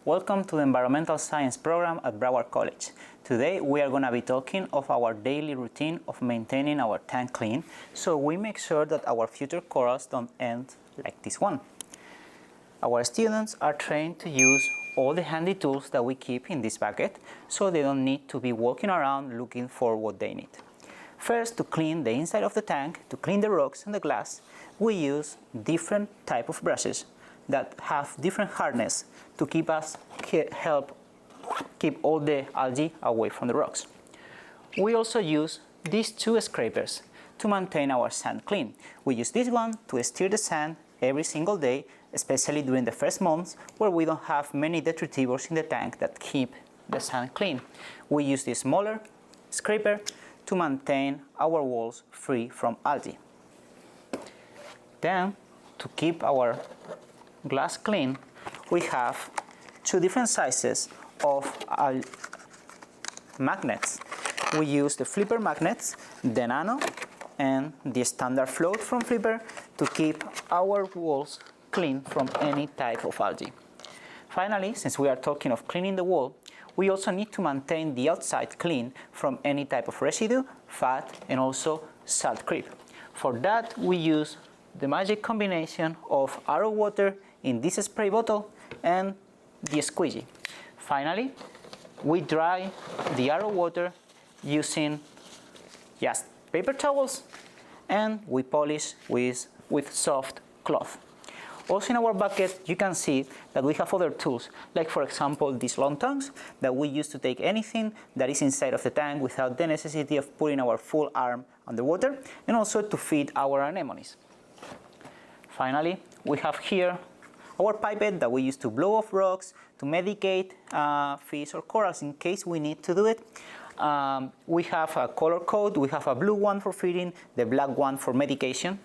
Welcome to the Environmental Science program at Broward College. Today we are going to be talking of our daily routine of maintaining our tank clean, so we make sure that our future corals don't end like this one. Our students are trained to use all the handy tools that we keep in this bucket, so they don't need to be walking around looking for what they need. First, to clean the inside of the tank, to clean the rocks and the glass, we use different type of brushes that have different hardness to help keep all the algae away from the rocks. We also use these two scrapers to maintain our sand clean. We use this one to stir the sand every single day, especially during the first months where we don't have many detritivores in the tank that keep the sand clean. We use this smaller scraper to maintain our walls free from algae. Then, to keep our glass clean, we have two different sizes of magnets. We use the flipper magnets, the nano and the standard float from flipper to keep our walls clean from any type of algae. Finally, since we are talking of cleaning the wall, we also need to maintain the outside clean from any type of residue, fat and also salt creep. For that we use the magic combination of arrow water in this spray bottle and the squeegee. Finally, we dry the arrow water using just paper towels and we polish with soft cloth. Also in our bucket you can see that we have other tools, like for example these long tongues that we use to take anything that is inside of the tank without the necessity of putting our full arm underwater, and also to feed our anemones. Finally, we have here our pipette that we use to blow off rocks, to medicate fish or corals in case we need to do it. We have a color code. We have a blue one for feeding, the black one for medication.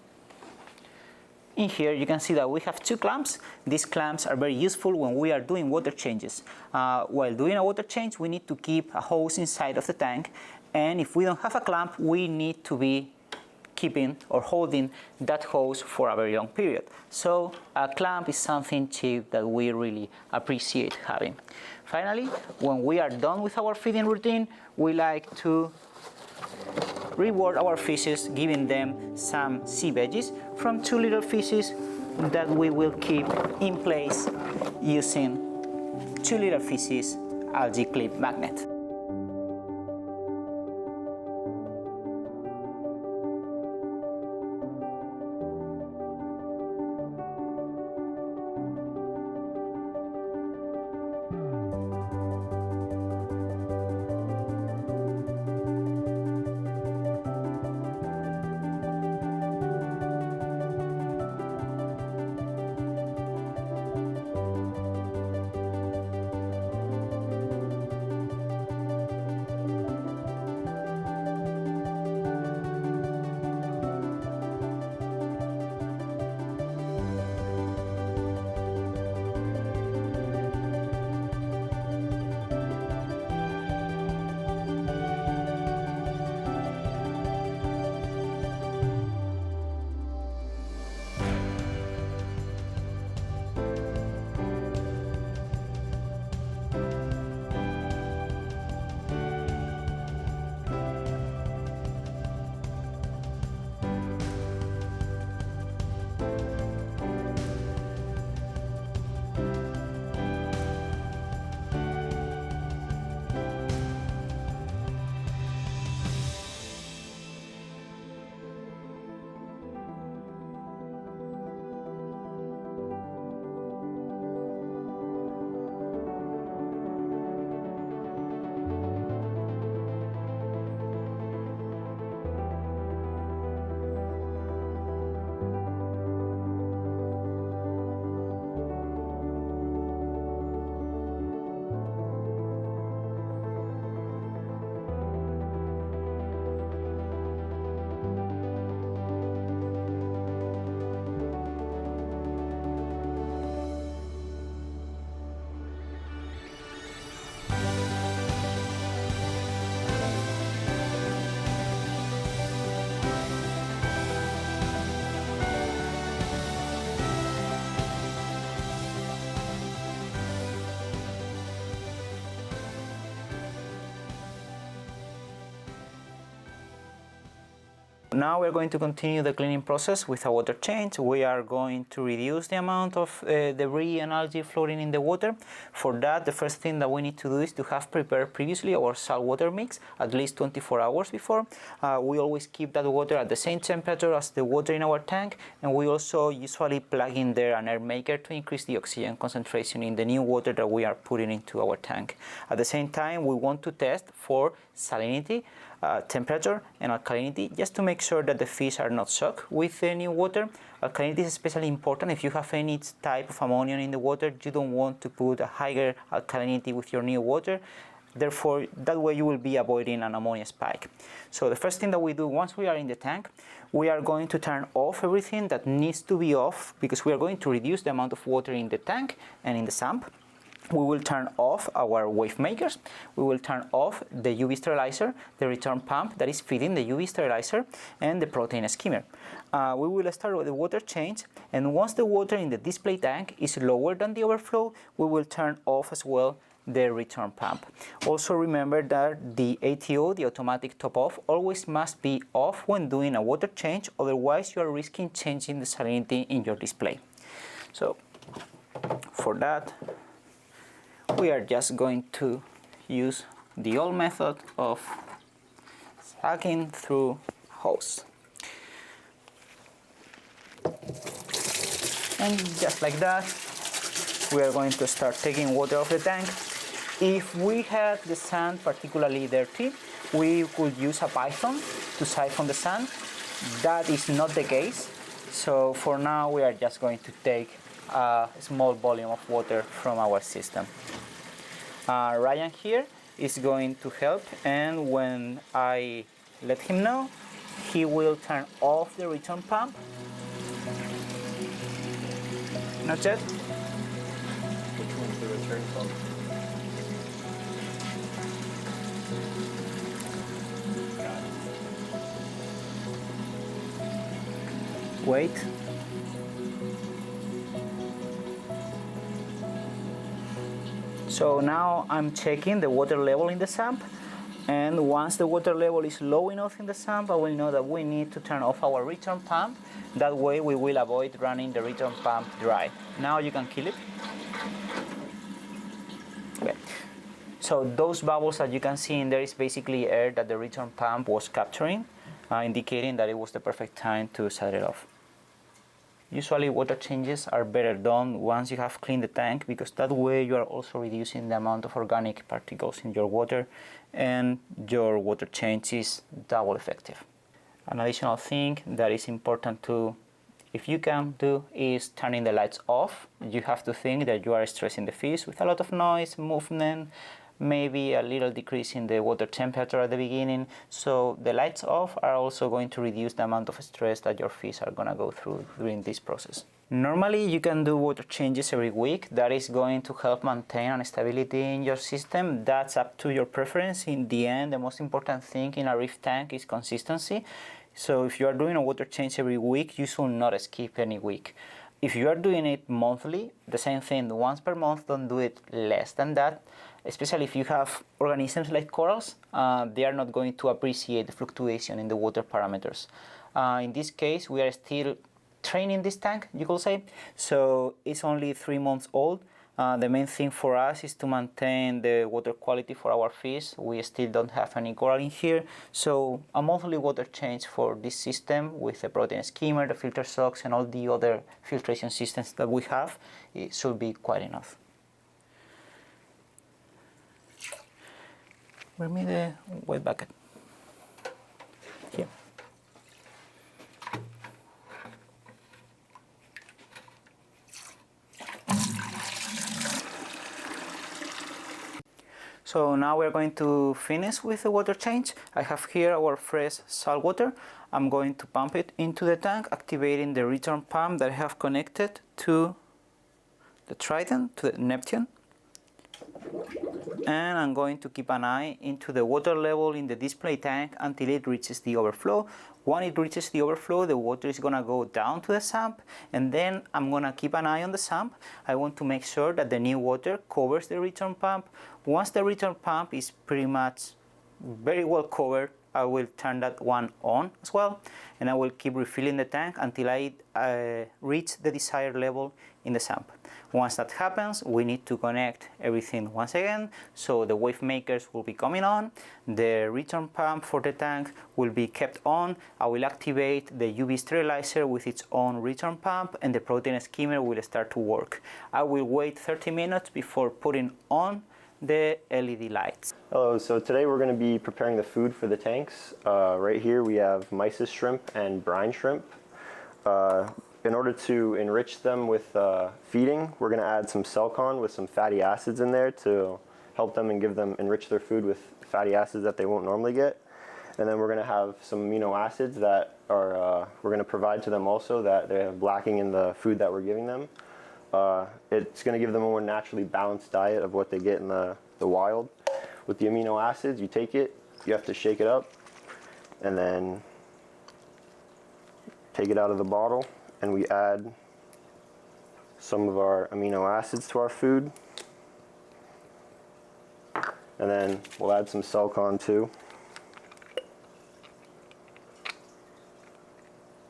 In here you can see that we have two clamps. These clamps are very useful when we are doing water changes. While doing a water change, we need to keep a hose inside of the tank, and if we don't have a clamp, we need to be keeping or holding that hose for a very long period. So a clamp is something cheap that we really appreciate having. Finally, when we are done with our feeding routine, we like to reward our fishes, giving them some sea veggies from 2 little fishes that we will keep in place using 2 little fishes algae clip magnet. Now we're going to continue the cleaning process with a water change. We are going to reduce the amount of debris and algae floating in the water. For that, the first thing that we need to do is to have prepared previously our saltwater mix at least 24 hours before. We always keep that water at the same temperature as the water in our tank, and we also usually plug in there an air maker to increase the oxygen concentration in the new water that we are putting into our tank. At the same time, we want to test for salinity, temperature and alkalinity, just to make sure that the fish are not shocked with the new water. Alkalinity is especially important. If you have any type of ammonia in the water, you don't want to put a higher alkalinity with your new water. Therefore, that way you will be avoiding an ammonia spike. So the first thing that we do once we are in the tank, we are going to turn off everything that needs to be off, because we are going to reduce the amount of water in the tank and in the sump. We will turn off our wave makers. We will turn off the UV sterilizer, the return pump that is feeding the UV sterilizer, and the protein skimmer. We will start with the water change, and once the water in the display tank is lower than the overflow, we will turn off as well the return pump. Also remember that the ATO, the automatic top off, always must be off when doing a water change, otherwise you are risking changing the salinity in your display. So for that, we are just going to use the old method of sucking through hose. And just like that, we are going to start taking water off the tank. If we had the sand particularly dirty, we could use a python to siphon the sand. That is not the case. So for now, we are just going to take a small volume of water from our system. Ryan here is going to help, and when I let him know, he will turn off the return pump. Not yet. Which one's the return pump? Wait. So now I'm checking the water level in the sump, and once the water level is low enough in the sump, I will know that we need to turn off our return pump. That way we will avoid running the return pump dry. Now you can kill it. Okay. So those bubbles that you can see in there is basically air that the return pump was capturing, indicating that it was the perfect time to shut it off. Usually water changes are better done once you have cleaned the tank, because that way you are also reducing the amount of organic particles in your water, and your water change is double effective. An additional thing that is important to, if you can do, is turning the lights off. You have to think that you are stressing the fish with a lot of noise, movement, maybe a little decrease in the water temperature at the beginning. So the lights off are also going to reduce the amount of stress that your fish are going to go through during this process. Normally you can do water changes every week. That is going to help maintain an stability in your system. That's up to your preference. In the end, the most important thing in a reef tank is consistency. So if you are doing a water change every week, you should not skip any week. If you are doing it monthly, the same thing, once per month, don't do it less than that. Especially if you have organisms like corals, they are not going to appreciate the fluctuation in the water parameters. In this case, we are still training this tank, you could say, so it's only 3 months old. The main thing for us is to maintain the water quality for our fish. We still don't have any coral in here, so a monthly water change for this system with the protein skimmer, the filter socks, and all the other filtration systems that we have, it should be quite enough. Bring me the wet bucket. Here. So now we're going to finish with the water change. I have here our fresh salt water. I'm going to pump it into the tank, activating the return pump that I have connected to the Trident, to the Neptune. And I'm going to keep an eye into the water level in the display tank until it reaches the overflow. When it reaches the overflow, the water is going to go down to the sump, and then I'm going to keep an eye on the sump. I want to make sure that the new water covers the return pump. Once the return pump is pretty much very well covered, I will turn that one on as well, and I will keep refilling the tank until I reach the desired level in the sump. Once that happens, we need to connect everything once again, so the wave makers will be coming on, the return pump for the tank will be kept on, I will activate the UV sterilizer with its own return pump, and the protein skimmer will start to work. I will wait 30 minutes before putting on the LED lights. Hello, so today we're going to be preparing the food for the tanks. Right here we have mysis shrimp and brine shrimp. In order to enrich them with feeding, we're going to add some Selcon with some fatty acids in there to help them and enrich their food with fatty acids that they won't normally get. And then we're going to have some amino acids that are we're going to provide to them also that they have lacking in the food that we're giving them. It's going to give them a more naturally balanced diet of what they get in the wild. With the amino acids, you take it, you have to shake it up, and then take it out of the bottle, and we add some of our amino acids to our food. And then we'll add some Selcon too.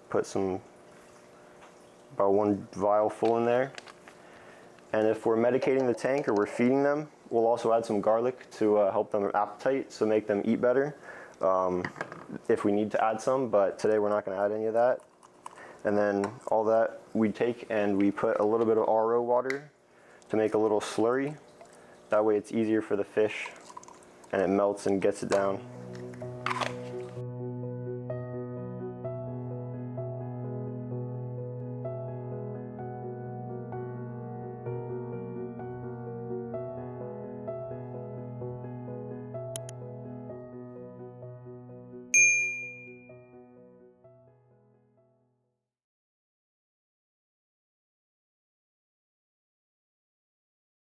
Put about 1 vial full in there. And if we're medicating the tank or we're feeding them, we'll also add some garlic to help them with appetite, so make them eat better if we need to add some, but today we're not going to add any of that. And then all that we take and we put a little bit of RO water to make a little slurry. That way it's easier for the fish and it melts and gets it down.